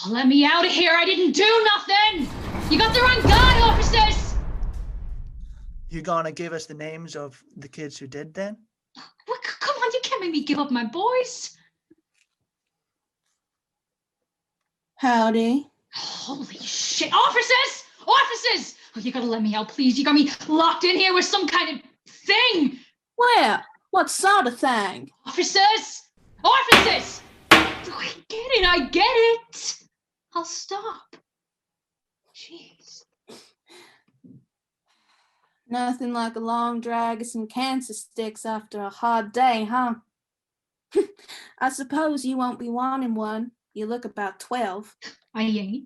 Let me out of here. I didn't do nothing. You got the wrong guy, officers. You gonna give us the names of the kids who did then? What? Come on, you can't make me give up my boys. Howdy. Holy shit. Officers! Officers! Oh, you gotta let me out, please. You got me locked in here with some kind of thing. Where? What sort of thing? Officers! Officers! I get it. I'll stop. Jeez. Nothing like a long drag of some cancer sticks after a hard day, huh? I suppose you won't be wanting one. You look about 12. I ain't.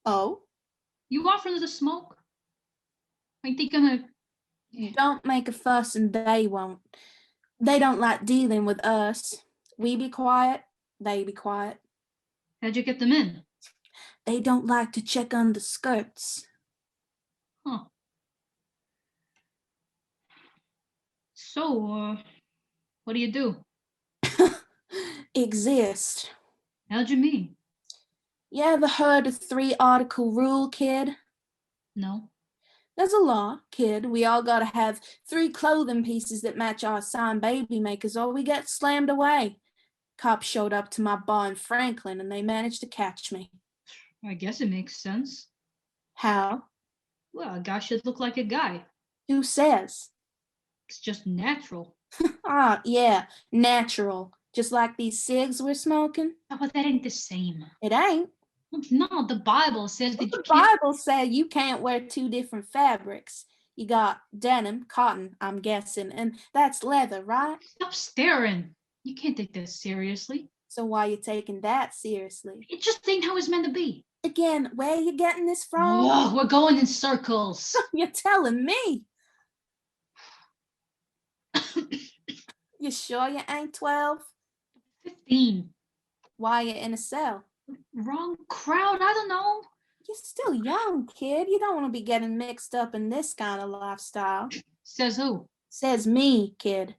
Oh? You offering the smoke? Ain't they gonna... Don't make a fuss and they won't. They don't like dealing with us. We be quiet, they be quiet. How'd you get them in? They don't like to check under skirts. Huh. So, what do you do? Exist. How'd you mean? You ever heard of 3-article rule, kid? No. There's a law, kid. We all gotta have 3 clothing pieces that match our assigned baby makers or we get slammed away. Cops showed up to my bar in Franklin and they managed to catch me. I guess it makes sense. How? Well, a guy should look like a guy. Who says? It's just natural. Ah, yeah, natural. Just like these cigs we're smoking. Oh, but that ain't the same. It ain't. No, the Bible says that The you can't... Bible said you can't wear 2 different fabrics. You got denim, cotton, I'm guessing, and that's leather, right? Stop staring. You can't take this seriously. So why you taking that seriously? It just ain't how it's meant to be. Again, where are you getting this from? Oh, we're going in circles. You're telling me. You sure you ain't 12? 15. Why you in a cell? Wrong crowd, I don't know. You're still young, kid. You don't want to be getting mixed up in this kind of lifestyle. Says who? Says me, kid.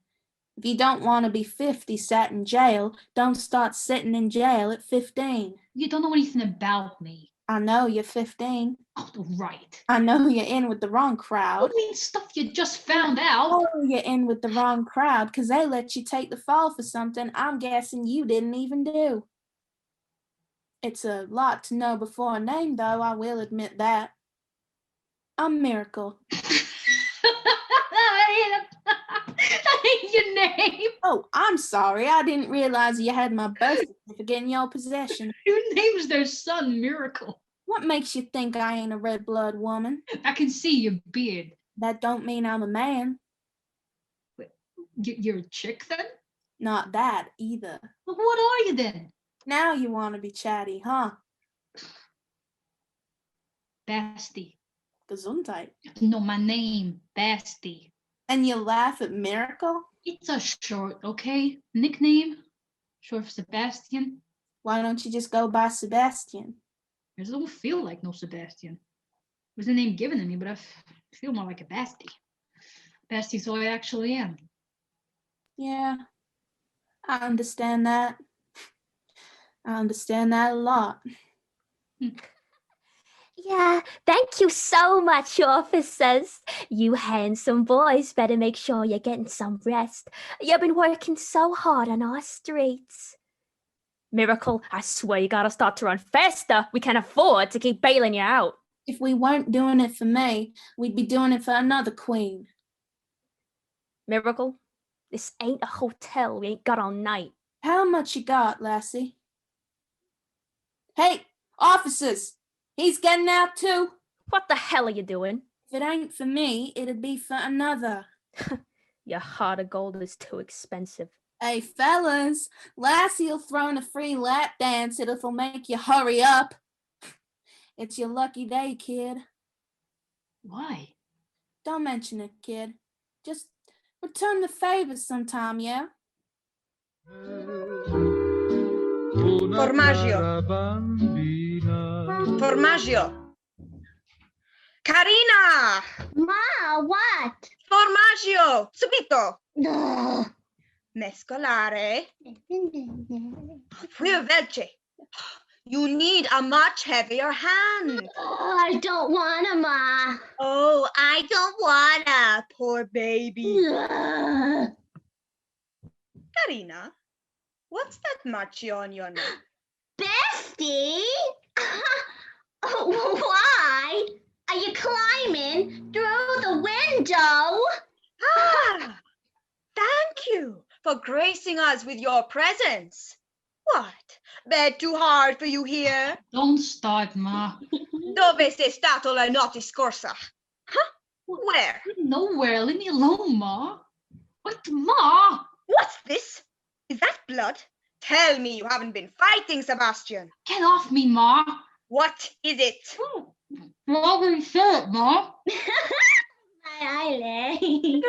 If you don't want to be 50 sat in jail, don't start sitting in jail at 15. You don't know anything about me. I know you're 15. Oh, right. I know you're in with the wrong crowd. What do you mean stuff you just found out? Oh, you're in with the wrong crowd because they let you take the fall for something I'm guessing you didn't even do. It's a lot to know before a name, though, I will admit that. I'm Miracle. That ain't your name. Oh, I'm sorry. I didn't realize you had my birth certificate in your possession. Who names their son Miracle? What makes you think I ain't a red blood woman? I can see your beard. That don't mean I'm a man. You're a chick then? Not that either. Well, what are you then? Now you want to be chatty, huh? Basti. Gesundheit. No, my name, Basti. And you laugh at Miracle? It's a short, okay? Nickname? Short for Sebastian. Why don't you just go by Sebastian? I just don't feel like no Sebastian. It was the name given to me, but I feel more like a Basti. Basti's who I actually am. Yeah, I understand that. I understand that a lot. Yeah, thank you so much, officers. You handsome boys better make sure you're getting some rest. You've been working so hard on our streets. Miracle, I swear you gotta start to run faster. We can't afford to keep bailing you out. If we weren't doing it for me, we'd be doing it for another queen. Miracle, this ain't a hotel we ain't got all night. How much you got, lassie? Hey, officers! He's getting out too. What the hell are you doing? If it ain't for me, it'd be for another. Your heart of gold is too expensive. Hey, fellas, Lassie'll throw in a free lap dance it'll make you hurry up. It's your lucky day, kid. Why? Don't mention it, kid. Just return the favor sometime, yeah? Formaggio. Formaggio. Carina! Ma, what? Formaggio! Subito! No. Mescolare. Più veloce. You need a much heavier hand. Oh, I don't wanna, Ma. Oh, I don't wanna, poor baby. Ugh. Karina, what's that machi on your neck? Bestie? Why? Are you climbing through the window? Ah, thank you for gracing us with your presence. What? Bed too hard for you here? Don't start, Ma. Dove sei stato la notte scorsa? Huh? Where? Nowhere. Leave me alone, Ma. What, Ma? What's this? Is that blood? Tell me you haven't been fighting, Sebastian. Get off me, Ma. What is it? Strawberry syrup, Ma. My eyelid.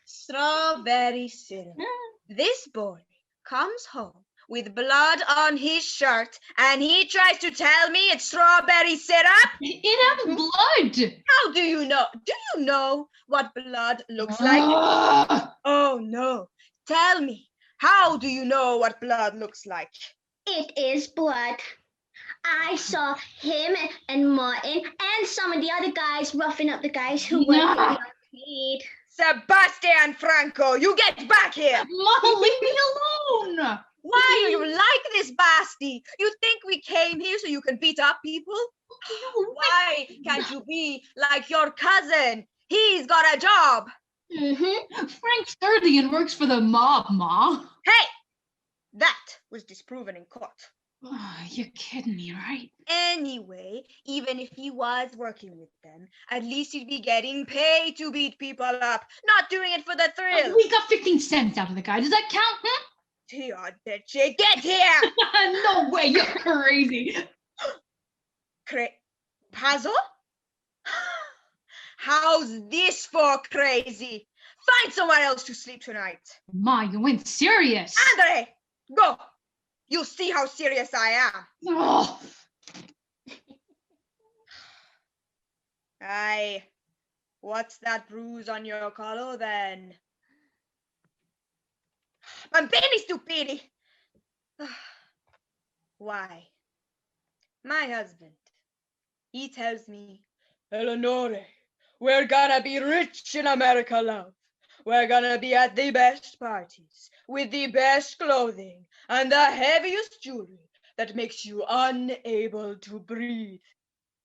Strawberry syrup. This boy comes home with blood on his shirt and he tries to tell me it's strawberry syrup? It has blood. How do you know? Do you know what blood looks like? Ah. Oh no. Tell me, how do you know what blood looks like? It is blood. I saw him and Martin and some of the other guys roughing up the guys who work at the arcade. Sebastian Franco, you get back here! Ma, leave me alone. Why are you like this, Basti? You think we came here so you can beat up people? Why can't you be like your cousin? He's got a job. Mm-hmm. Frank's 30 and works for the mob, Ma. Hey, that was disproven in court. You're kidding me, right? Anyway, even if he was working with them, at least he'd be getting paid to beat people up, not doing it for the thrill. We got 15 cents out of the guy. Does that count, huh? Tiadeche, get here! No way, you're crazy. Pazzo? How's this for crazy? Find somewhere else to sleep tonight. Ma, you went serious. Andre, go. You'll see how serious I am. Oh. Aye. What's that bruise on your collar then? Bambini stupidi. Why? My husband, he tells me, Eleonore, we're gonna be rich in America, love. We're gonna be at the best parties, with the best clothing, and the heaviest jewelry that makes you unable to breathe.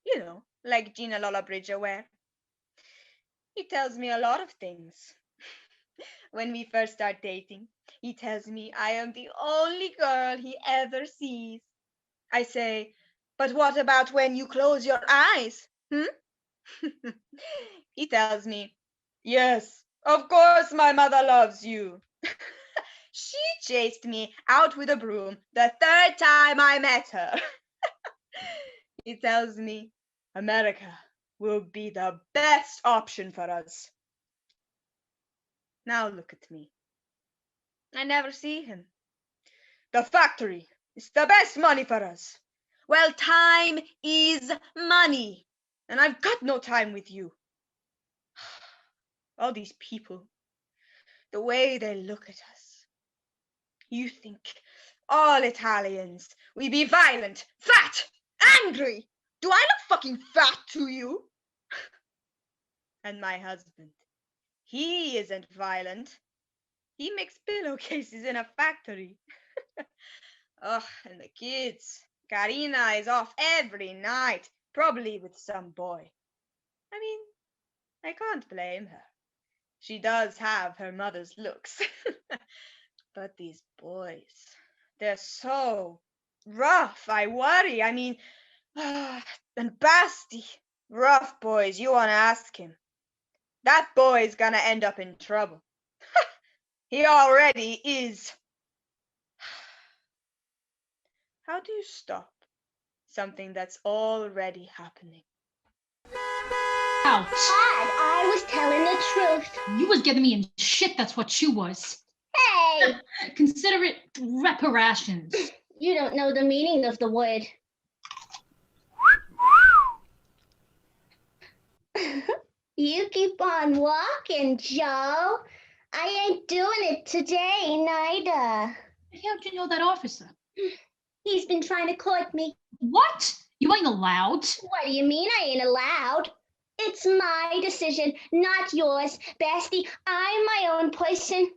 You know, like Gina Lollobrigida wear. He tells me a lot of things. When we first start dating, he tells me I am the only girl he ever sees. I say, but what about when you close your eyes? He tells me, yes, of course my mother loves you. She chased me out with a broom the third time I met her. He tells me, America will be the best option for us. Now look at me. I never see him. The factory is the best money for us. Well, time is money, and I've got no time with you. All these people, the way they look at us. You think all Italians, we be violent, fat, angry. Do I look fucking fat to you? And my husband, he isn't violent. He makes pillowcases in a factory. Ugh, and the kids. Karina is off every night, probably with some boy. I mean, I can't blame her. She does have her mother's looks. But these boys, they're so rough, I worry. I mean, and Basti, rough boys, you want to ask him. That boy's gonna end up in trouble. He already is. How do you stop something that's already happening? Ouch. Dad, I was telling the truth. You was getting me in shit, that's what you was. Hey, Consider it reparations. you don't know the meaning of the word. You keep on walking, Joe. I ain't doing it today, neither. How'd you know that officer? He He's been trying to court me. What? You ain't allowed. What do you mean I ain't allowed? It's my decision, not yours, Basti. I'm my own person.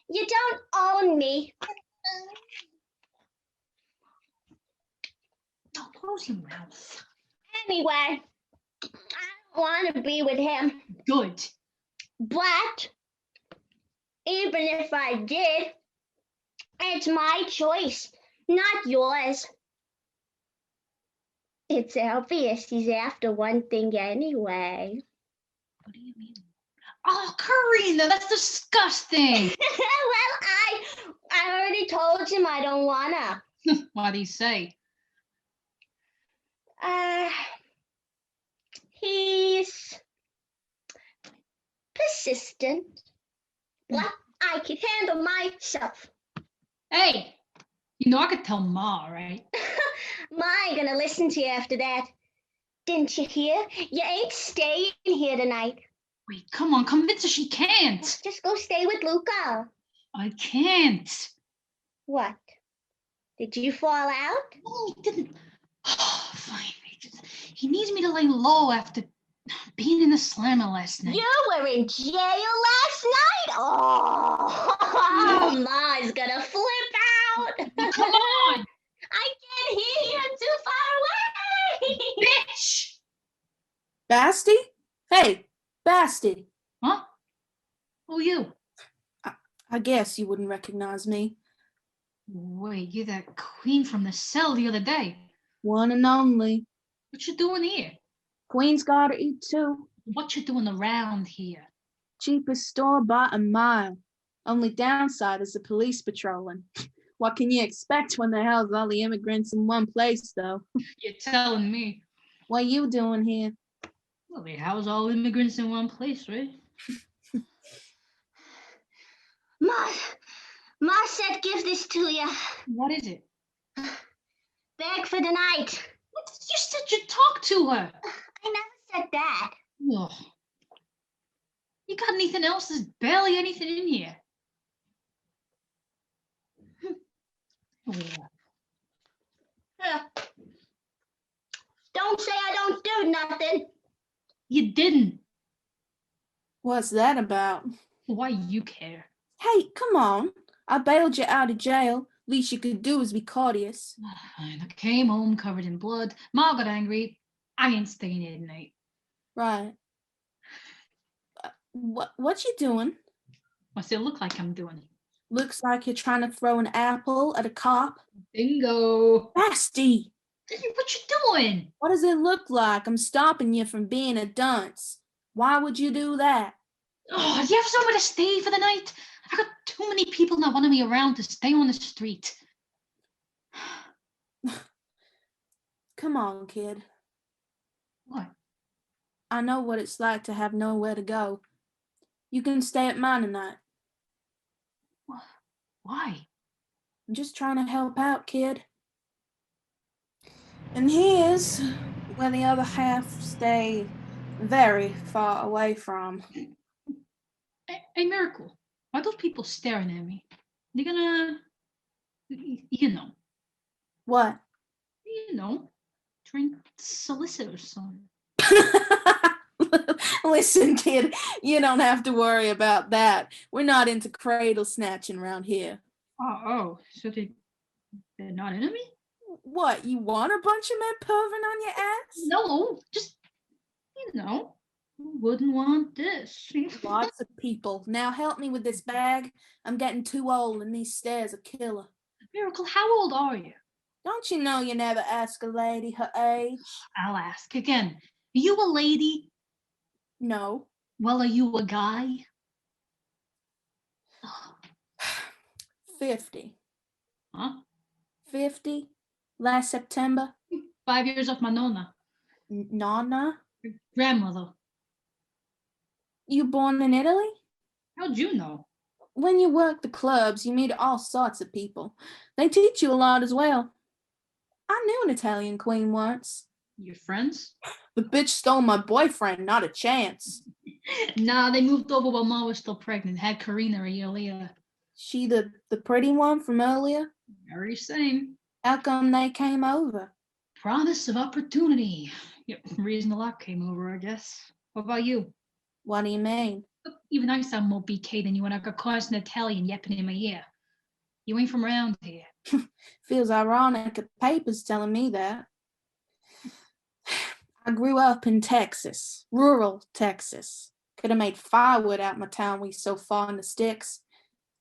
You don't own me. Oh, close your mouth. Anyway, I don't want to be with him. Good. But even if I did, it's my choice, not yours. It's obvious he's after one thing anyway. What do you mean? Oh, Karina, that's disgusting. Well, I already told him I don't wanna. What do you say? He's persistent. But I can handle myself. Hey, you know I could tell Ma, right? Ma ain't gonna listen to you after that. Didn't you hear? You ain't staying here tonight. Wait, come on, convince her she can't. Just go stay with Luca. I can't. What? Did you fall out? No, he didn't. Oh, fine. He needs me to lay low after being in the slammer last night. You were in jail last night? Oh, Ma's gonna flip out. Come on, I can't hear you. I'm too far away. bitch! Basti? Hey, Basti. Huh? Who are you? I guess you wouldn't recognize me. Wait, you're that queen from the cell the other day. One and only. What you doing here? Queen's gotta eat too. What you doing around here? Cheapest store by a mile. Only downside is the police patrolling. What can you expect when they house all the immigrants in one place, though? You're telling me. What you doing here? Well, they house all immigrants in one place, right? Ma said give this to you. What is it? Bag for the night. What? You said you'd talk to her. I never said that. Ugh. You got anything else? There's barely anything in here. Oh, yeah. Yeah. Don't say I don't do nothing. You didn't. What's that about? Why you care? Hey, come on. I bailed you out of jail. Least you could do is be courteous. Fine. I came home covered in blood. Ma got angry. I ain't staying here tonight. Right. What you doing? What's it look like I'm doing? Looks like you're trying to throw an apple at a cop. Bingo. Basti! What you doing? What does it look like? I'm stopping you from being a dunce. Why would you do that? Oh, do you have somewhere to stay for the night? I got too many people not wanting me around to stay on the street. Come on, kid. What? I know what it's like to have nowhere to go. You can stay at mine tonight. Why? I'm just trying to help out, kid. And here's where the other half stay very far away from. Hey, Miracle, why are those people staring at me? They're gonna, you know, What? drink solicit or something. Listen, kid, you don't have to worry about that. We're not into cradle snatching around here. Oh, so they're not into me? What, you want a bunch of men perving on your ass? No, just, who wouldn't want this? Lots of people. Now help me with this bag. I'm getting too old and these stairs are killer. Miracle, how old are you? Don't you know you never ask a lady her age? I'll ask again. Are you a lady? No. Well, are you a guy? 50. Huh? 50? Last September? 5 years off my nonna. Nonna? Your grandmother. You born in Italy? How'd you know? When you work the clubs, you meet all sorts of people. They teach you a lot as well. I knew an Italian queen once. Your friends? The bitch stole my boyfriend, not a chance. Nah, they moved over while Ma was still pregnant. Had Karina a year later. She the pretty one from earlier? Very same. How come they came over? Promise of opportunity. Yep, reason the lot came over, I guess. What about you? What do you mean? Even I sound more BK than you when I got caught as an Italian yapping in my ear. You ain't from around here. Feels ironic the paper's telling me that. I grew up in Texas, rural Texas. Could have made firewood out my town, we so far in the sticks.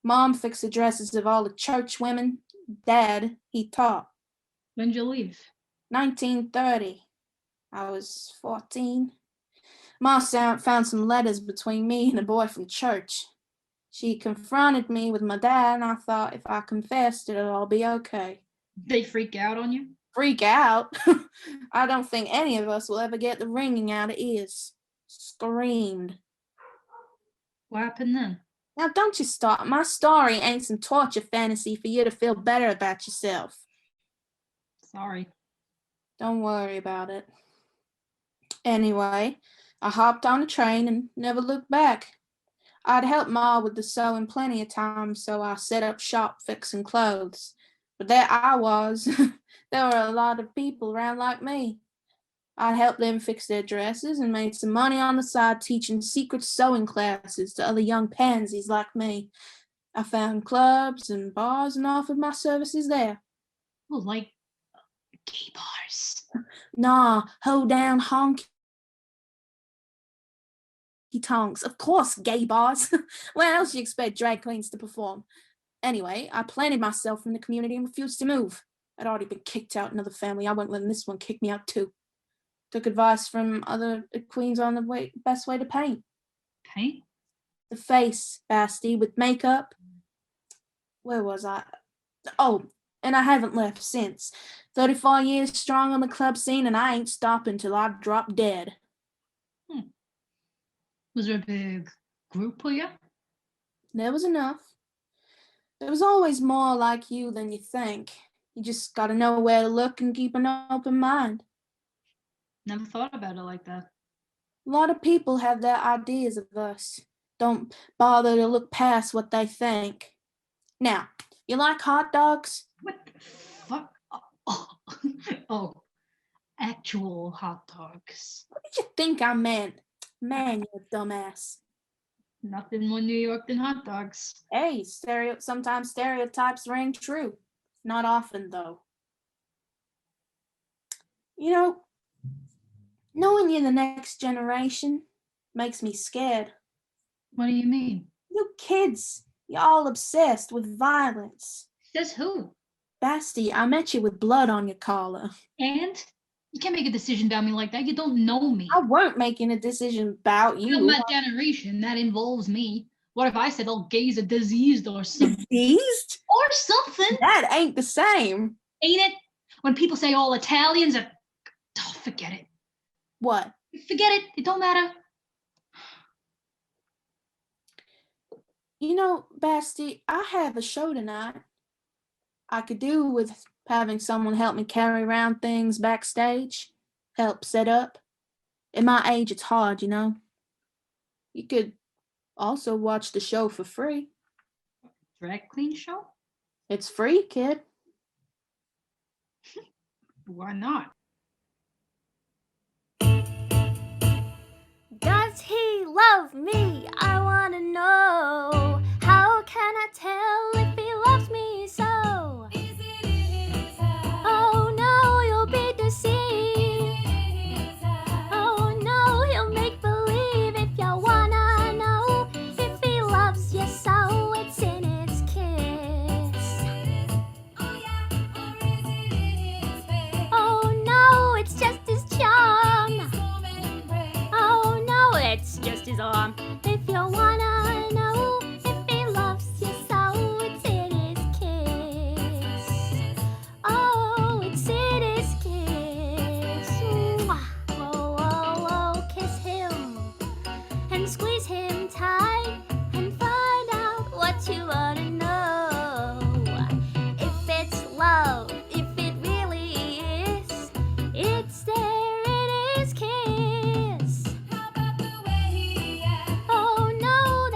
Mom fixed the dresses of all the church women. Dad, he taught. When'd you leave? 1930. I was 14. Ma found some letters between me and a boy from church. She confronted me with my dad, and I thought if I confessed, it'll all be okay. They freak out on you? Freak out? I don't think any of us will ever get the ringing out of ears. Screamed. What happened then? Now don't you start. My story ain't some torture fantasy for you to feel better about yourself. Sorry. Don't worry about it. Anyway, I hopped on a train and never looked back. I'd helped Ma with the sewing plenty of times, so I set up shop fixing clothes. But there I was. There were a lot of people around like me. I'd help them fix their dresses and made some money on the side teaching secret sewing classes to other young pansies like me. I found clubs and bars and offered my services there. Oh, like gay bars. Nah, hold down, honky tonks. Of course, gay bars. Where else do you expect drag queens to perform? Anyway, I planted myself in the community and refused to move. I'd already been kicked out in another family. I wouldn't let this one kick me out too. Took advice from other queens on the best way to paint. Paint? The face, Basti, with makeup. Where was I? Oh, and I haven't left since. 34 years strong on the club scene, and I ain't stopping till I drop dead. Was there a big group of you? There was enough. There was always more like you than you think. You just gotta know where to look and keep an open mind. Never thought about it like that. A lot of people have their ideas of us. Don't bother to look past what they think. Now, you like hot dogs? What the fuck? Oh, actual hot dogs. What did you think I meant? Man, you dumbass. Nothing more New York than hot dogs. Hey, sometimes stereotypes ring true. Not often, though. You know, knowing you're the next generation makes me scared. What do you mean? You kids, you're all obsessed with violence. Says who? Basti, I met you with blood on your collar. And? You can't make a decision about me like that. You don't know me. I weren't making a decision about you. My generation, that involves me. What if I said all gays are diseased or something? Diseased? Or something. That ain't the same. Ain't it? When people say all Italians are... Oh, forget it. What? Forget it. It don't matter. You know, Basti, I have a show tonight. I could do with having someone help me carry around things backstage, help set up. At my age, it's hard, you know. You could also watch the show for free. Drag queen show? It's free, kid. Why not? Does he love me? I wanna know. How can I tell if he loves me so? Oh no, you'll be deceived. Oh no, he'll make believe if you wanna know. If he loves you so, it's in his kiss. Oh no, it's just his charm. Oh no, it's just his arm. If you wanna know if he loves you so, it's in his kiss. Oh, it's in his kiss. Mwah. Whoa, whoa, whoa, kiss him and squeeze him tight and find out what you wanna know. If it's love, if it really is, it's there in his kiss. Oh no,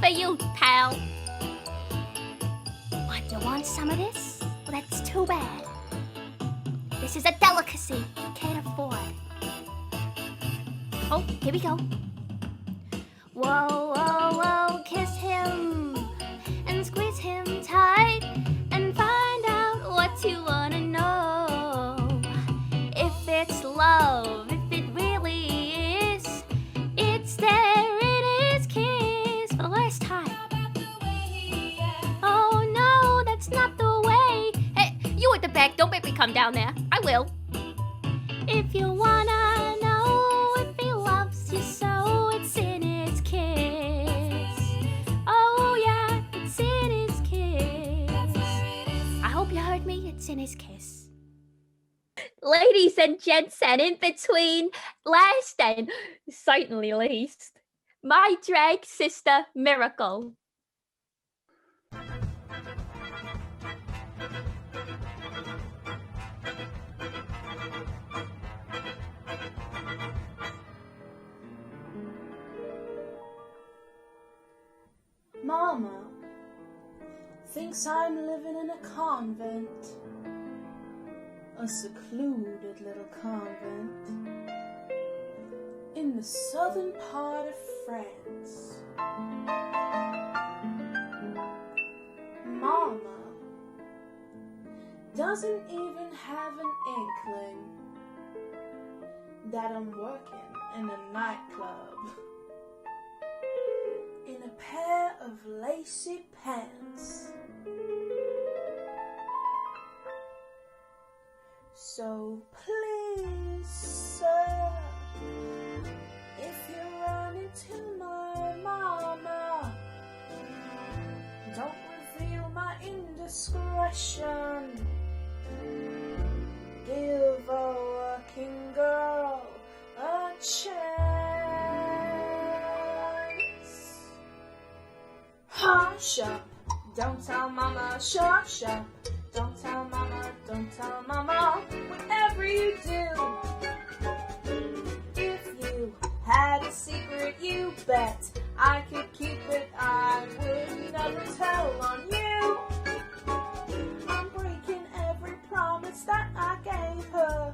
for you, pal. What, you want some of this? Well, that's too bad. This is a delicacy you can't afford. Oh, here we go. Whoa, whoa, whoa, kiss him and squeeze him tight and find out what you wanna know. If it's love, if it really is, it's there in his kiss for the last time. Oh no, that's not the way. Hey, you at the back, don't make me come down there. I will. If you wanna know if he loves you so, it's in his kiss. Oh yeah, it's in his kiss. I hope you heard me, it's in his kiss. Ladies and gents, and in between, last and certainly least, my drag sister Miracle. Mama thinks I'm living in a convent, a secluded little convent in the southern part of France. Mama doesn't even have an inkling that I'm working in a nightclub in a pair of lacy pants. So please, sir, if you run into my mama, don't reveal my indiscretion. Give a working girl a chance. Hush up, don't tell mama, shush up. Don't tell mama, don't tell mama, whatever you do. If you had a secret, you bet I could keep it, I would never tell on you. I'm breaking every promise that I gave her.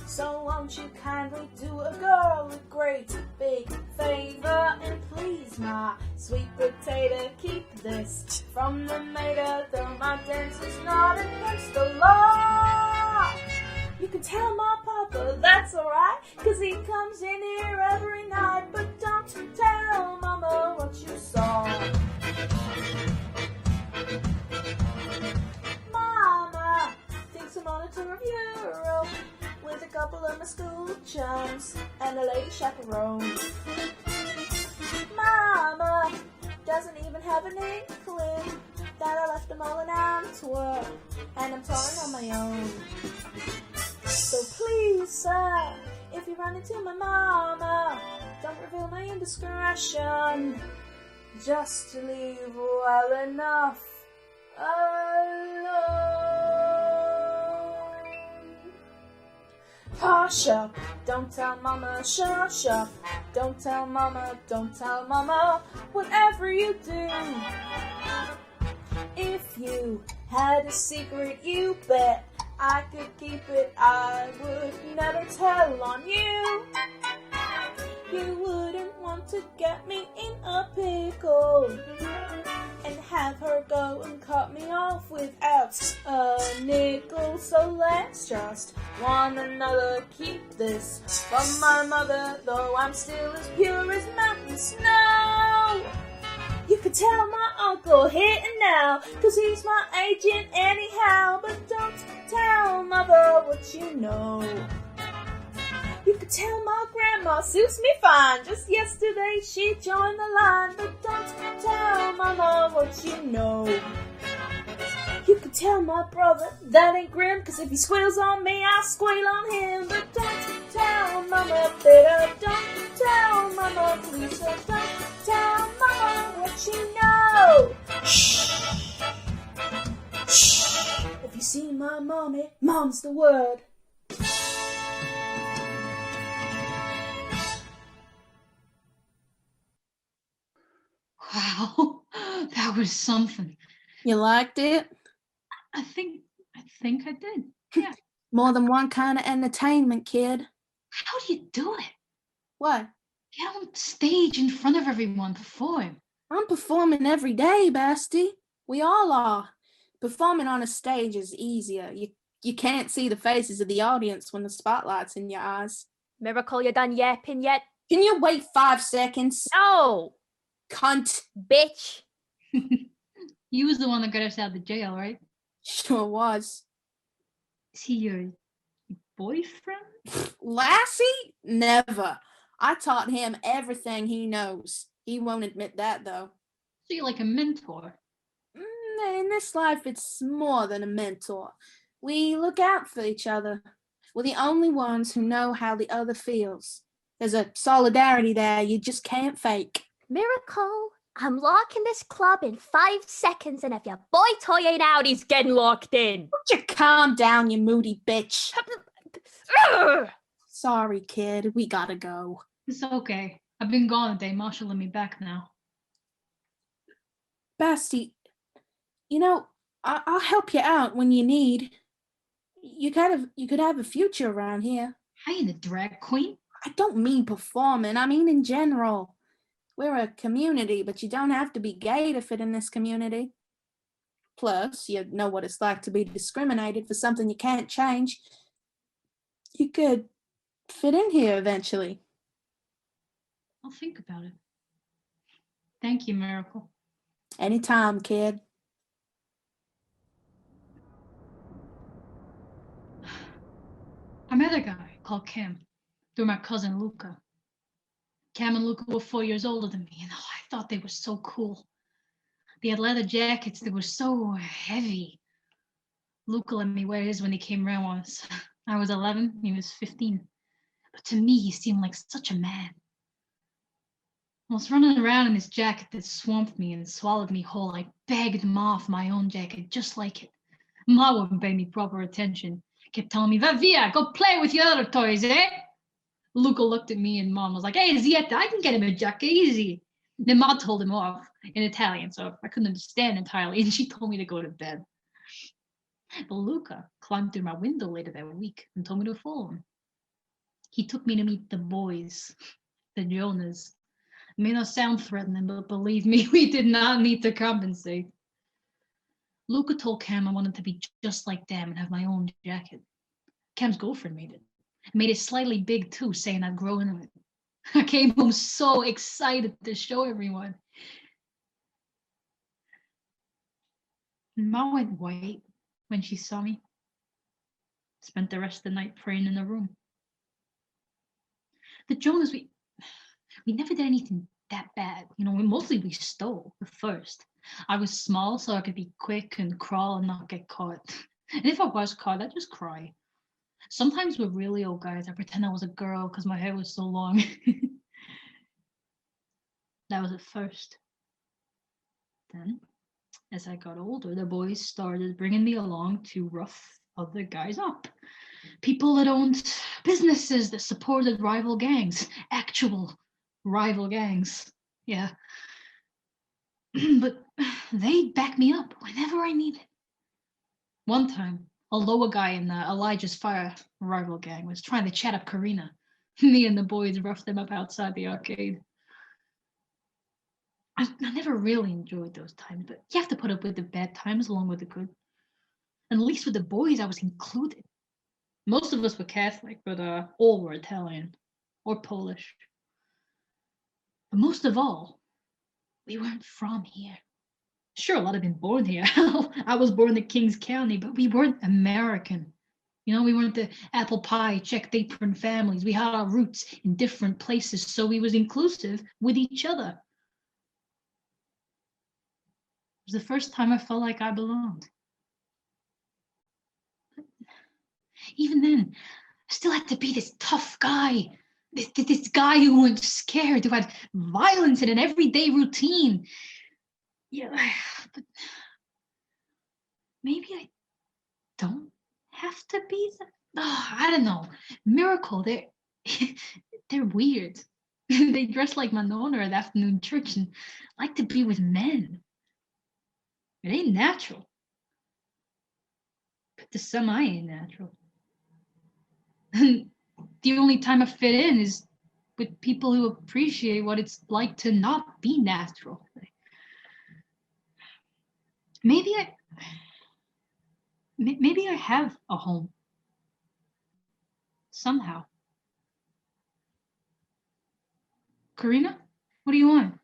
So won't you kindly do a girl a great big favor and please, my sweet potato, keep this from the mater, though my dance is not against the law. You can tell my papa that's alright, 'cause he comes in here every night, but don't tell mama what you saw. Mama thinks I'm on a tour of Europe with a couple of my school chums and a lady chaperone. Mama doesn't even have an inkling that I left them all in Antwerp and I'm touring on my own. So please, sir, if you run into my mama, don't reveal my indiscretion, just to leave well enough alone. Hush up, don't tell mama, shush up. Don't tell mama, don't tell mama, whatever you do. If you had a secret, you bet I could keep it, I would never tell on you. You wouldn't want to get me in a pickle and have her go and cut me off without a nickel. So let's just one another keep this from my mother, though I'm still as pure as mountain snow. You could tell my uncle here and now, 'cause he's my agent anyhow, but don't tell mother what you know. You could tell my grandma suits me fine, just yesterday she joined the line, but don't tell mama what you know. You could tell my brother that ain't grim, 'cause if he squeals on me, I squeal on him, but don't tell mama, better don't tell mama, please don't tell mama what you know. Shh. Shh. If you see my mommy, mom's the word. Oh, that was something. You liked it? I think I did. Yeah. More than one kind of entertainment, kid. How do you do it? What? Get on stage in front of everyone, perform. I'm performing every day, Basti. We all are. Performing on a stage is easier. You can't see the faces of the audience when the spotlight's in your eyes. Miracle, you done yapping yet? Can you wait 5 seconds? No, Cunt. bitch. He was the one that got us out of the jail, right? Sure was. Is he your boyfriend? Lassie? Never. I taught him everything he knows. He won't admit that, though. So you're like a mentor. In this life, it's more than a mentor. We look out for each other. We're the only ones who know how the other feels. There's a solidarity there you just can't fake. Miracle, I'm locking this club in 5 seconds, and if your boy toy ain't out, he's getting locked in. Would you calm down, you moody bitch? Ugh. Sorry, kid. We gotta go. It's okay. I've been gone a day. Marshaling me back now. Basti, you know, I'll help you out when you need. You could have a future around here. I ain't a drag queen. I don't mean performing, I mean in general. We're a community, but you don't have to be gay to fit in this community. Plus, you know what it's like to be discriminated for something you can't change. You could fit in here eventually. I'll think about it. Thank you, Miracle. Anytime, kid. I met a guy called Cam through my cousin Luca. Cam and Luca were 4 years older than me, and I thought they were so cool. They had leather jackets that were so heavy. Luca let me wear his when he came around once. I was 11, he was 15. But to me, he seemed like such a man. I was running around in this jacket that swamped me and swallowed me whole. I begged Ma for my own jacket, just like it. Ma wouldn't pay me proper attention. Kept telling me, "Va via, go play with your other toys, eh?" Luca looked at me and Mom was like, "Hey, Zietta, I can get him a jacket, easy." Then Ma told him off in Italian, so I couldn't understand entirely, and she told me to go to bed. But Luca climbed through my window later that week and told me to follow him. He took me to meet the boys, the Jonas. It may not sound threatening, but believe me, we did not need to compensate. Luca told Cam I wanted to be just like them and have my own jacket. Cam's girlfriend made it. Made it slightly big too, saying I'd grow into it. I came home so excited to show everyone. Ma went white when she saw me. Spent the rest of the night praying in the room. The Jonas, we never did anything that bad. Mostly we stole at first. I was small, so I could be quick and crawl and not get caught. And if I was caught, I'd just cry. Sometimes with really old guys, I pretend I was a girl because my hair was so long. That was at first. Then, as I got older, the boys started bringing me along to rough other guys up. People that owned businesses that supported rival gangs. Actual rival gangs. Yeah. But they'd back me up whenever I needed. One time, a lower guy in Elijah's Fire rival gang was trying to chat up Karina. Me and the boys roughed them up outside the arcade. I never really enjoyed those times, but you have to put up with the bad times along with the good. And at least with the boys, I was included. Most of us were Catholic, but all were Italian or Polish. But most of all, we weren't from here. Sure, a lot have been born here. I was born in Kings County, but we weren't American. We weren't the apple pie, checked apron families. We had our roots in different places, so we was inclusive with each other. It was the first time I felt like I belonged. But even then, I still had to be this tough guy. This guy who wasn't scared, who had violence in an everyday routine. Yeah, but maybe I don't have to be that. Oh, I don't know. Miracle, they're weird. They dress like Manona at afternoon church and like to be with men. It ain't natural. But to some, I ain't natural. And the only time I fit in is with people who appreciate what it's like to not be natural. Maybe I have a home. Somehow. Karina, what do you want?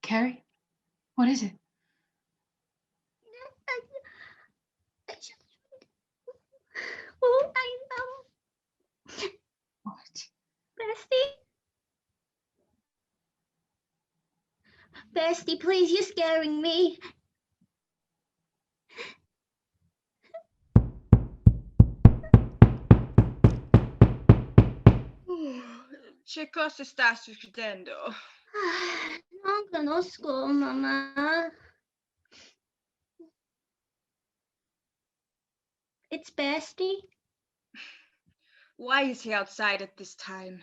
Carrie, what is it? I just, oh, I know. What? Basti, please, you're scaring me. Che cosa sta succedendo? Non conosco, mamma. It's Basti. Why is he outside at this time?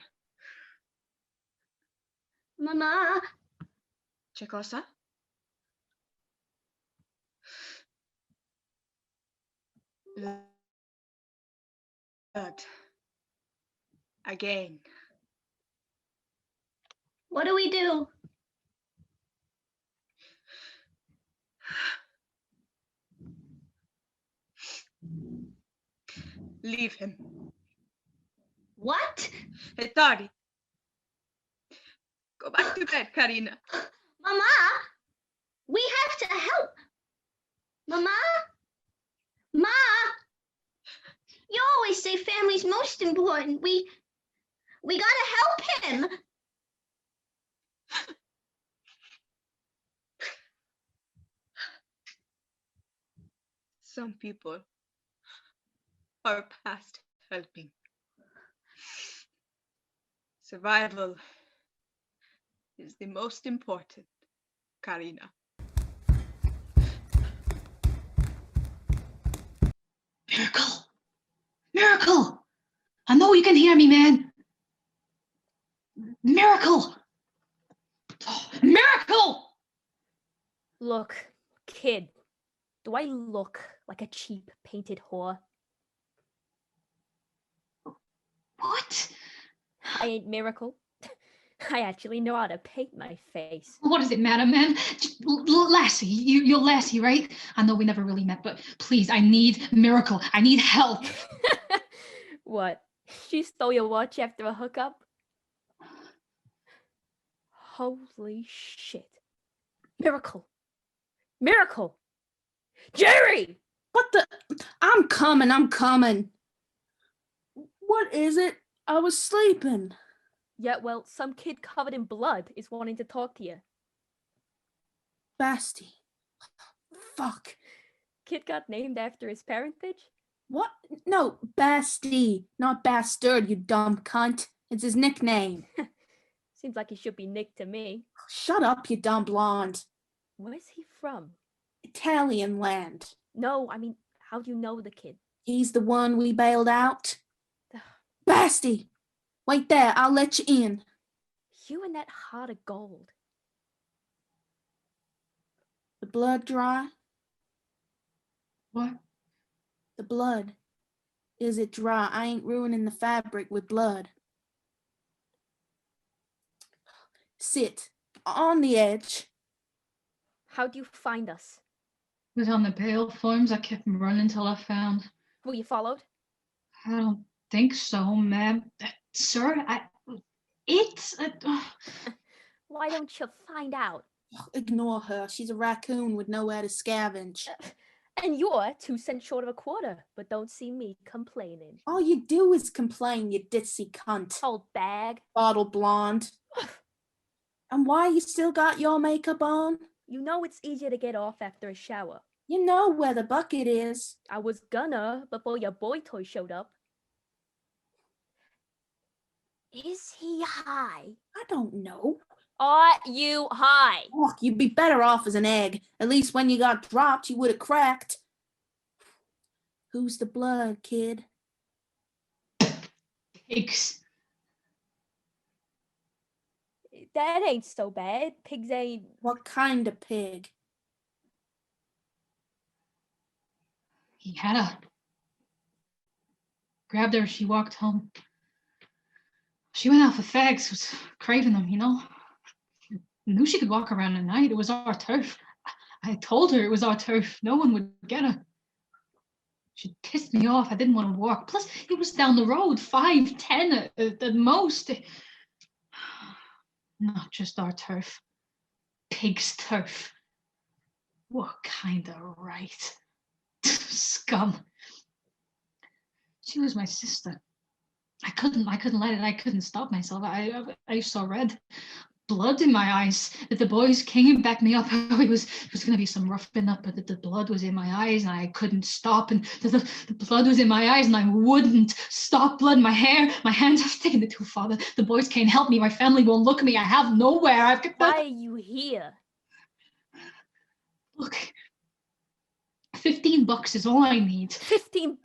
Mama. Che cosa? Blood. Again. What do we do? Leave him. What? È tardi. Go back to bed, Karina. Mama, we have to help. Mama? Ma? You always say family's most important. We gotta help him. Some people are past helping. Survival is the most important, Karina. Miracle! Miracle! I know you can hear me, man. Miracle! Oh, Miracle! Look, kid, do I look like a cheap painted whore? What? I ain't Miracle. I actually know how to paint my face. What does it matter, man? Just, Lassie, you're Lassie, right? I know we never really met, but please, I need Miracle. I need help. What? She stole your watch after a hookup? Holy shit. Miracle! Miracle! Jerry! What the? I'm coming. What is it? I was sleeping. Yeah, well, some kid covered in blood is wanting to talk to you. Basti. Fuck. Kid got named after his parentage? What? No, Basti, not bastard, you dumb cunt. It's his nickname. Seems like he should be Nick to me. Shut up, you dumb blonde. Where's he from? Italian land. No, I mean, how do you know the kid? He's the one we bailed out. Basti! Wait there, I'll let you in. You and that heart of gold. The blood dry? What? The blood. Is it dry? I ain't ruining the fabric with blood. Sit on the edge. How'd you find us? It was on the bail forms. I kept running till I found. Were you followed? I don't think so, ma'am. Sir, it's... Why don't you find out? Ignore her. She's a raccoon with nowhere to scavenge. And you're 2 cents short of a quarter, but don't see me complaining. All you do is complain, you ditzy cunt. Old bag. Bottle blonde. And why you still got your makeup on? You know it's easier to get off after a shower. You know where the bucket is. I was gonna before your boy toy showed up. Is he high? I don't know. Are you high? Look, you'd be better off as an egg. At least when you got dropped, you would have cracked. Who's the blood, kid? Pigs. That ain't so bad. Pigs ain't. What kind of pig? He had her. Grabbed her, she walked home. She went out for fags, was craving them, you know. Knew she could walk around at night. It was our turf. I told her it was our turf. No one would get her. She pissed me off. I didn't want to walk. Plus, it was down the road, 5, 10 at most. Not just our turf. Pig's turf. What kind of right? Scum. She was my sister. I couldn't let it. I couldn't stop myself. I saw red. Blood in my eyes. That the boys came and backed me up. It was going to be some roughing up, but the blood was in my eyes and I couldn't stop. And the blood was in my eyes and I wouldn't stop. Blood in my hair, my hands. I've taken it too far. The boys can't help me. My family won't look at me. I have nowhere. Why are you here? Look, $15 is all I need. $15?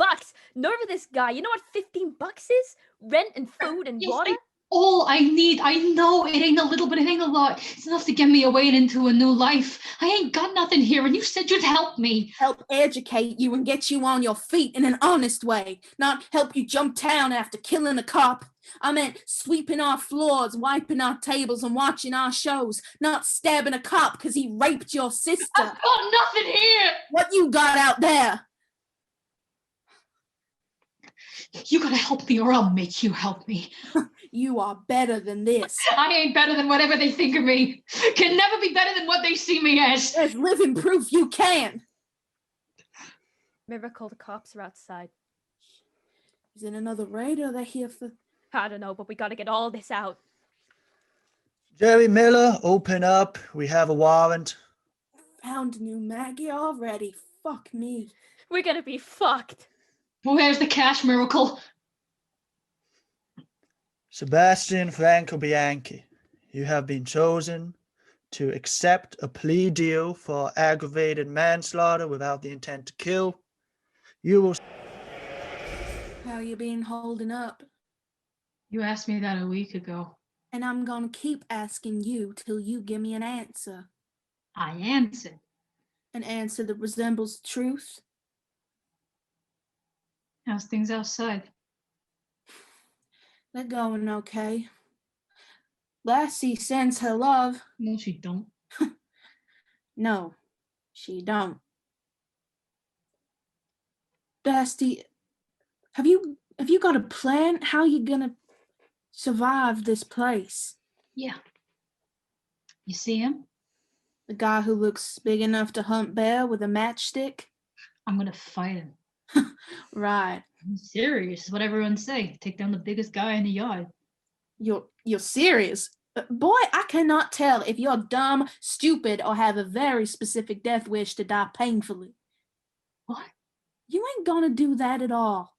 Nerve of this guy. You know what $15 is? Rent and food and water? All I need. I know it ain't a little, but it ain't a lot. It's enough to get me away and into a new life. I ain't got nothing here, and you said you'd help me. Help educate you and get you on your feet in an honest way, not help you jump town after killing a cop. I meant sweeping our floors, wiping our tables, and watching our shows, not stabbing a cop because he raped your sister. I've got nothing here. What you got out there? You gotta help me or I'll make you help me. You are better than this. I ain't better than whatever they think of me. Can never be better than what they see me as. There's living proof you can. Miracle, the cops are outside. Is it another raid or are they here for... I don't know, but we gotta get all this out. Jerry Miller, open up. We have a warrant. Found a new Maggie already. Fuck me. We're gonna be fucked. Where's the cash, Miracle? Sebastian Franco Bianchi, you have been chosen to accept a plea deal for aggravated manslaughter without the intent to kill. You will... How you been holding up? You asked me that a week ago. And I'm gonna keep asking you till you give me an answer. I answered. An answer that resembles the truth? How's things outside? They're going okay. Lassie sends her love. No, she don't. No, she don't. Basti, have you got a plan? How you gonna survive this place? Yeah. You see him? The guy who looks big enough to hunt bear with a matchstick? I'm gonna fight him. Right. I'm serious. What everyone say. Take down the biggest guy in the yard. You're serious? Boy, I cannot tell if you're dumb, stupid, or have a very specific death wish to die painfully. What? You ain't gonna do that at all.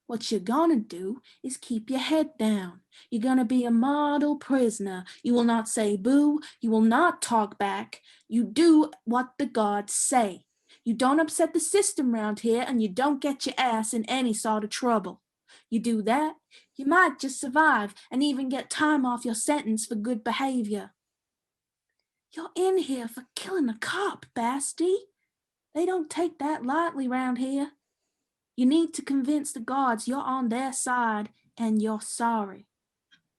What you're gonna do is keep your head down. You're gonna be a model prisoner. You will not say boo. You will not talk back. You do what the guards say. You don't upset the system around here, and you don't get your ass in any sort of trouble. You do that, you might just survive and even get time off your sentence for good behavior. You're in here for killing a cop, Basti. They don't take that lightly round here. You need to convince the guards you're on their side and you're sorry.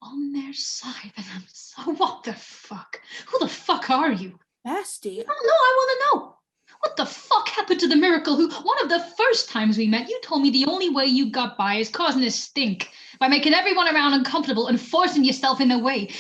On their side, and I'm so... What the fuck? Who the fuck are you? Basti? No, I want to know. What the fuck happened to the Miracle who, one of the first times we met, you told me the only way you got by is causing a stink, by making everyone around uncomfortable and forcing yourself in their way.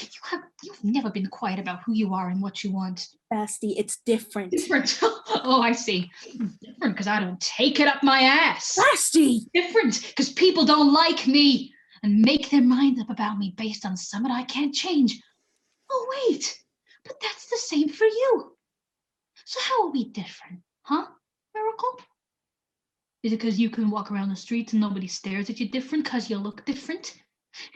You've never been quiet about who you are and what you want. Basti, it's different. Different? Oh, I see. Different because I don't take it up my ass. Basti! Different because people don't like me and make their mind up about me based on something I can't change. Oh, wait, but that's the same for you. So how are we different, huh, Miracle? Is it because you can walk around the streets and nobody stares at you different because you look different?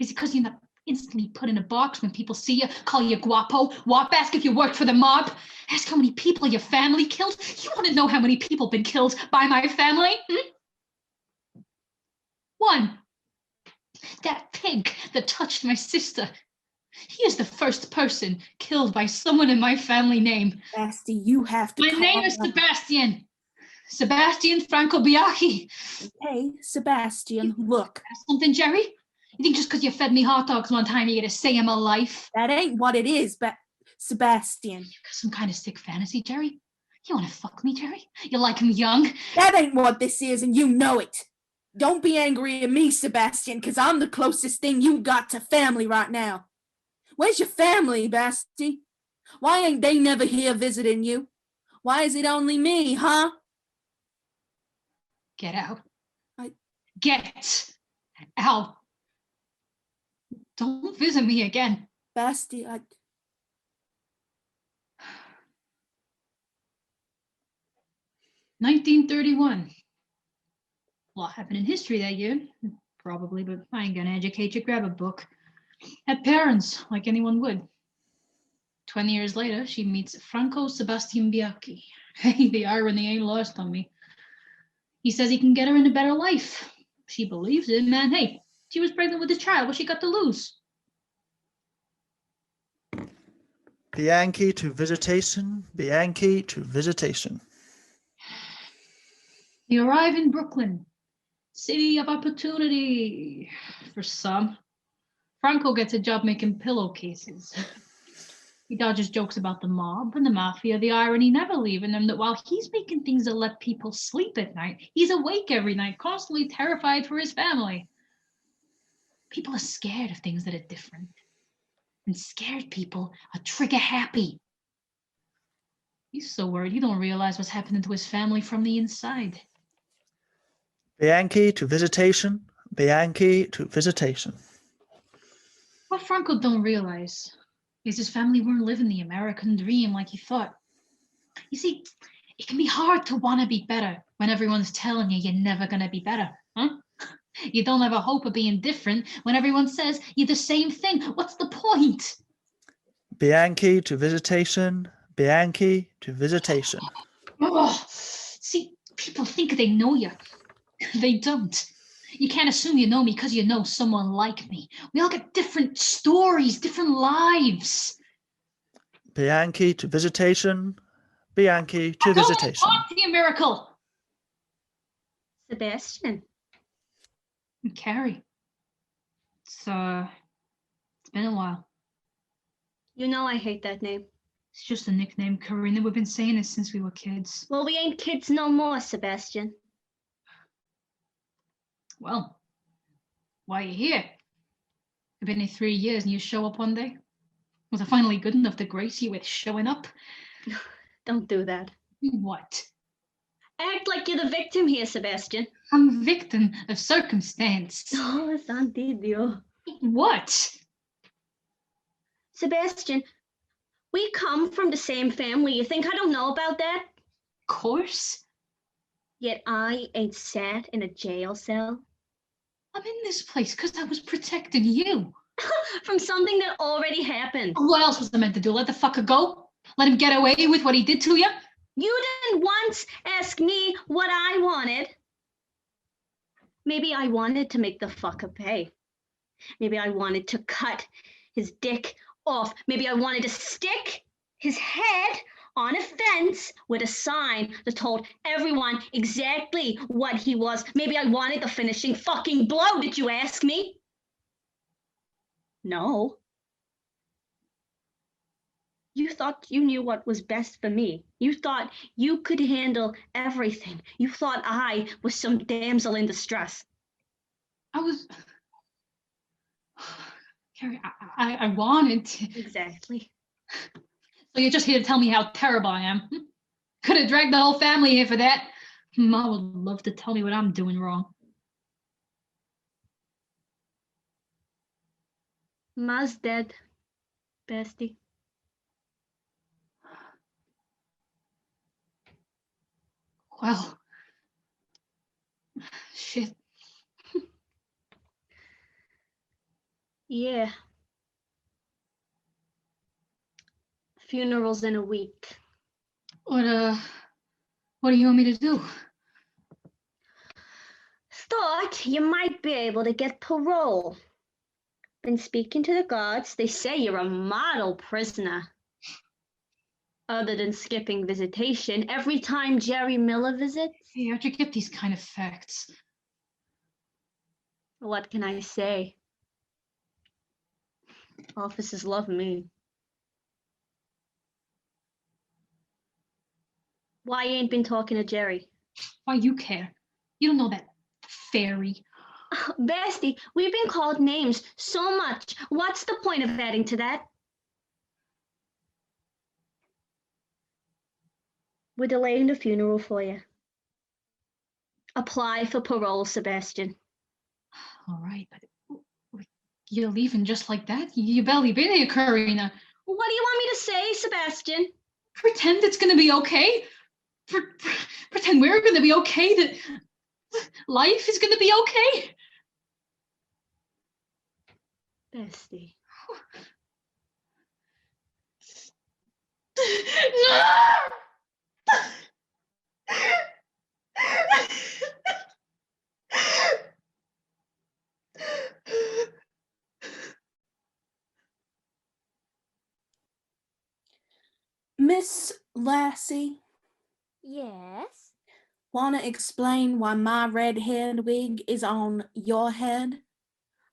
Is it because you're not instantly put in a box when people see you, call you guapo, ask if you worked for the mob, ask how many people your family killed? You want to know how many people been killed by my family? 1. That pig that touched my sister. He is the first person killed by someone in my family name. Basti, you have to My calm name is down. Sebastian. Sebastian Franco Bianchi. Hey, Sebastian, look. Something, Jerry? You think just because you fed me hot dogs one time, you get to say I'm alive? That ain't what it is, but Sebastian. You got some kind of sick fantasy, Jerry? You want to fuck me, Jerry? You like him young? That ain't what this is, and you know it. Don't be angry at me, Sebastian, because I'm the closest thing you got to family right now. Where's your family, Basti? Why ain't they never here visiting you? Why is it only me, huh? Get out. I- Get out. Don't visit me again. Basti, 1931. A lot happened in history that year. Probably, but I ain't gonna educate you. Grab a book. Had parents, like anyone would. 20 years later, she meets Franco Sebastian Bianchi. Hey, the irony ain't lost on me. He says he can get her in a better life. She believes it, man. Hey, she was pregnant with a child. What she got to lose? Bianchi to visitation. Bianchi to visitation. They arrive in Brooklyn, city of opportunity for some. Franco gets a job making pillowcases. He dodges jokes about the mob and the mafia, the irony never leaving him that while he's making things that let people sleep at night, he's awake every night, constantly terrified for his family. People are scared of things that are different. And scared people are trigger happy. He's so worried he don't realize what's happening to his family from the inside. Bianchi to visitation. Bianchi to visitation. What Franco don't realize is his family weren't living the American dream like he thought. You see, it can be hard to want to be better when everyone's telling you you're never going to be better, huh? You don't have a hope of being different when everyone says you're the same thing. What's the point? Bianchi to visitation. Bianchi to visitation. Oh, see, people think they know you. They don't. You can't assume you know me because you know someone like me. We all got different stories, different lives. Bianchi to visitation. Bianchi to I don't visitation. want to talk to you, Miracle. Sebastian. And Carrie. It's been a while. You know I hate that name. It's just a nickname, Karina. We've been saying it since we were kids. Well, we ain't kids no more, Sebastian. Well, why are you here? It's been here 3 years and you show up one day? Was I finally good enough to grace you with showing up? Don't do that. What? Act like you're the victim here, Sebastian. I'm a victim of circumstance. Oh, Santidio. What? Sebastian, we come from the same family. You think I don't know about that? Of course. Yet I ain't sat in a jail cell. I'm in this place because I was protecting you. From something that already happened. What else was I meant to do? Let the fucker go? Let him get away with what he did to you? You didn't once ask me what I wanted. Maybe I wanted to make the fucker pay. Maybe I wanted to cut his dick off. Maybe I wanted to stick his head on a fence with a sign that told everyone exactly what he was. Maybe I wanted the finishing fucking blow. Did you ask me? No. You thought you knew what was best for me. You thought you could handle everything. You thought I was some damsel in distress. I was... Carrie, I wanted to... Exactly. So you're just here to tell me how terrible I am? Could have dragged the whole family here for that. Ma would love to tell me what I'm doing wrong. Ma's dead, Basti. Well... Shit. Yeah. Funeral's in a week. What do you want me to do? Thought you might be able to get parole. Been speaking to the guards. They say you're a model prisoner. Other than skipping visitation every time Jerry Miller visits. Hey, how'd you get these kind of facts? What can I say? Officers love me. Why you ain't been talking to Jerry? Why you care? You don't know that fairy. Basti, we've been called names so much. What's the point of adding to that? We're delaying the funeral for you. Apply for parole, Sebastian. All right, but you're leaving just like that? You barely been here, Karina. What do you want me to say, Sebastian? Pretend it's gonna be okay? Pretend we're gonna be okay? That life is gonna be okay? Basti. Miss Lassie, Yes? wanna explain why my red-haired wig is on your head?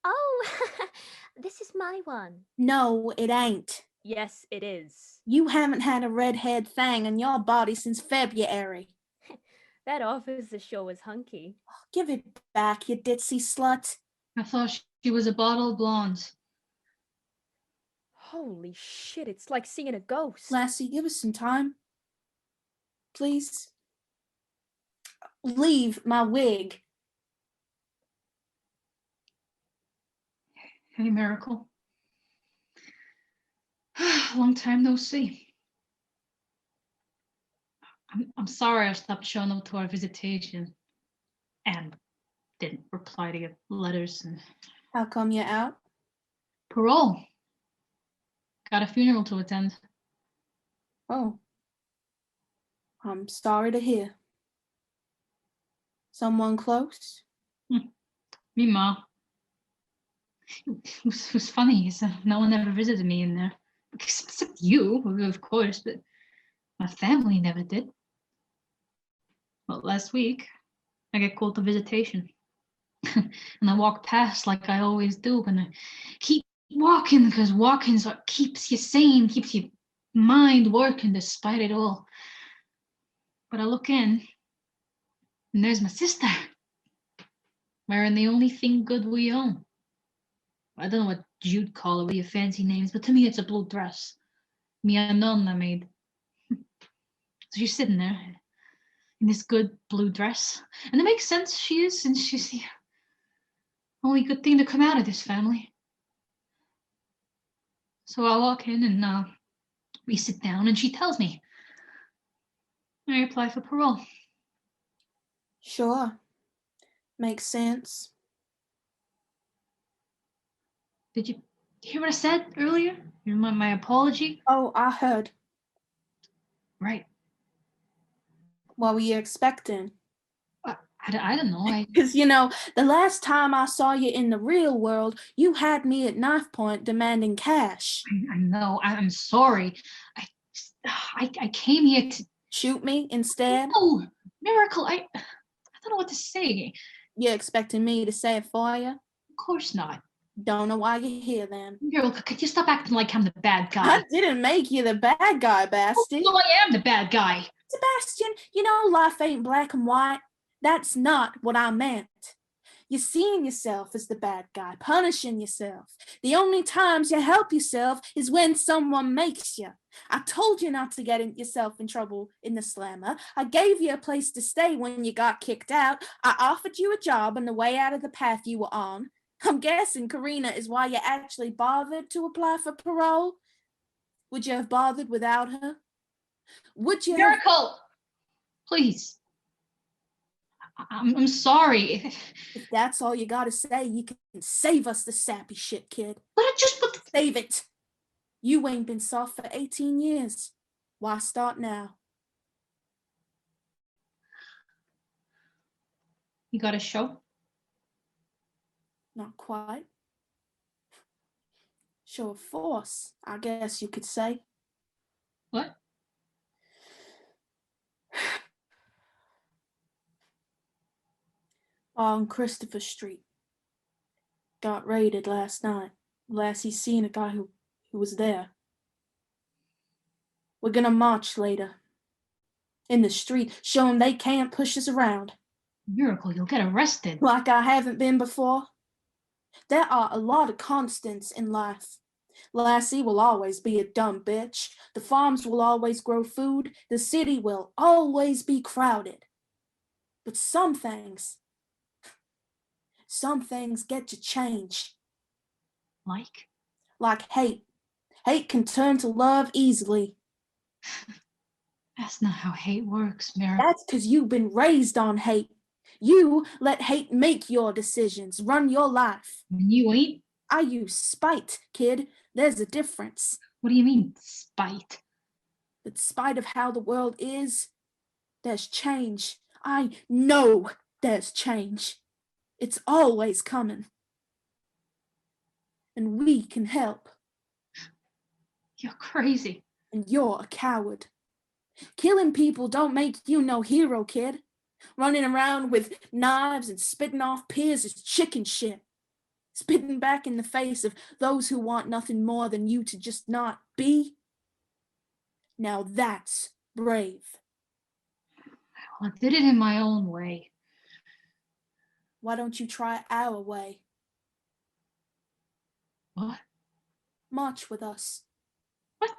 Oh, this is my one. No, it ain't. Yes, it is. You haven't had a red-haired thing on your body since February. That officer sure was hunky. Give it back, you ditzy slut. I thought she was a bottle of blondes. Holy shit, it's like seeing a ghost. Lassie, give us some time. Please. Leave my wig. Hey, Miracle. Long time no see. I'm sorry I stopped showing up to our visitation and didn't reply to your letters and How come you're out? parole. Got a funeral to attend. Oh. I'm sorry to hear. Someone close? Me, Ma. It was funny. So no one ever visited me in there. Except you, of course, but my family never did. Well, last week, I get called to visitation. And I walk past like I always do, and I keep walking because walking's what keeps you sane, keeps your mind working despite it all. But I look in, and there's my sister, wearing the only thing good we own. I don't know what you'd call it with your fancy names, but to me it's a blue dress. Me a nun I made. So she's sitting there in this good blue dress. And it makes sense she is, since she's the only good thing to come out of this family. So I walk in and we sit down and she tells me I apply for parole. Sure. Makes sense. Did you hear what I said earlier? My apology? Oh, I heard. Right. What were you expecting? I don't know. Because, the last time I saw you in the real world, you had me at knife point demanding cash. I know. I'm sorry. I came here to Shoot me instead? Oh, Miracle. I don't know what to say. You expecting me to say it for you? Of course not. Don't know why you're here then. Miracle, could you stop acting like I'm the bad guy? I didn't make you the bad guy, Basti. No, I am the bad guy. Sebastian, life ain't black and white. That's not what I meant. You're seeing yourself as the bad guy, punishing yourself. The only times you help yourself is when someone makes you. I told you not to get yourself in trouble in the slammer. I gave you a place to stay when you got kicked out. I offered you a job on the way out of the path you were on. I'm guessing Karina is why you actually bothered to apply for parole. Would you have bothered without her? Would you Miracle, please. I'm sorry. If that's all you gotta say, you can save us the sappy shit, kid. But I just put Save it. You ain't been soft for 18 years. Why start now? You got a show? Not quite. Show of force, I guess you could say. What? On Christopher Street. Got raided last night. Last he seen a guy who was there. We're gonna march later. In the street, show 'em they can't push us around. Miracle, you'll get arrested. Like I haven't been before. There are a lot of constants in life. Lassie will always be a dumb bitch. The farms will always grow food. The city will always be crowded. But some things get to change. Like hate. Hate can turn to love easily. That's not how hate works, Miracle. That's because you've been raised on hate. You let hate make your decisions, run your life. And you ain't? I use spite, kid. There's a difference. What do you mean, spite? In spite of how the world is, there's change. I know there's change. It's always coming. And we can help. You're crazy. And you're a coward. Killing people don't make you no hero, kid. Running around with knives and spitting off peers is chicken shit. Spitting back in the face of those who want nothing more than you to just not be. Now that's brave. Well, I did it in my own way. Why don't you try our way? What? March with us. What?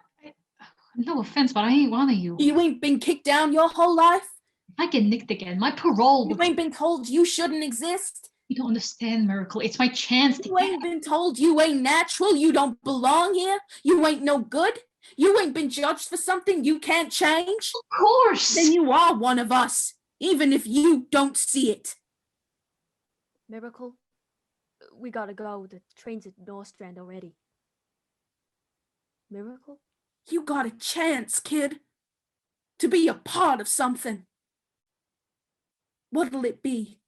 No offense, but I ain't one of you. You ain't been kicked down your whole life? If I get nicked again, my parole. You ain't been told you shouldn't exist? You don't understand, Miracle. It's my chance to You ain't been told you ain't natural, you don't belong here, you ain't no good? You ain't been judged for something you can't change? Of course! Then you are one of us, even if you don't see it. Miracle, we gotta go. The train's at Northstrand already. Miracle? You got a chance, kid, to be a part of something. What'll it be?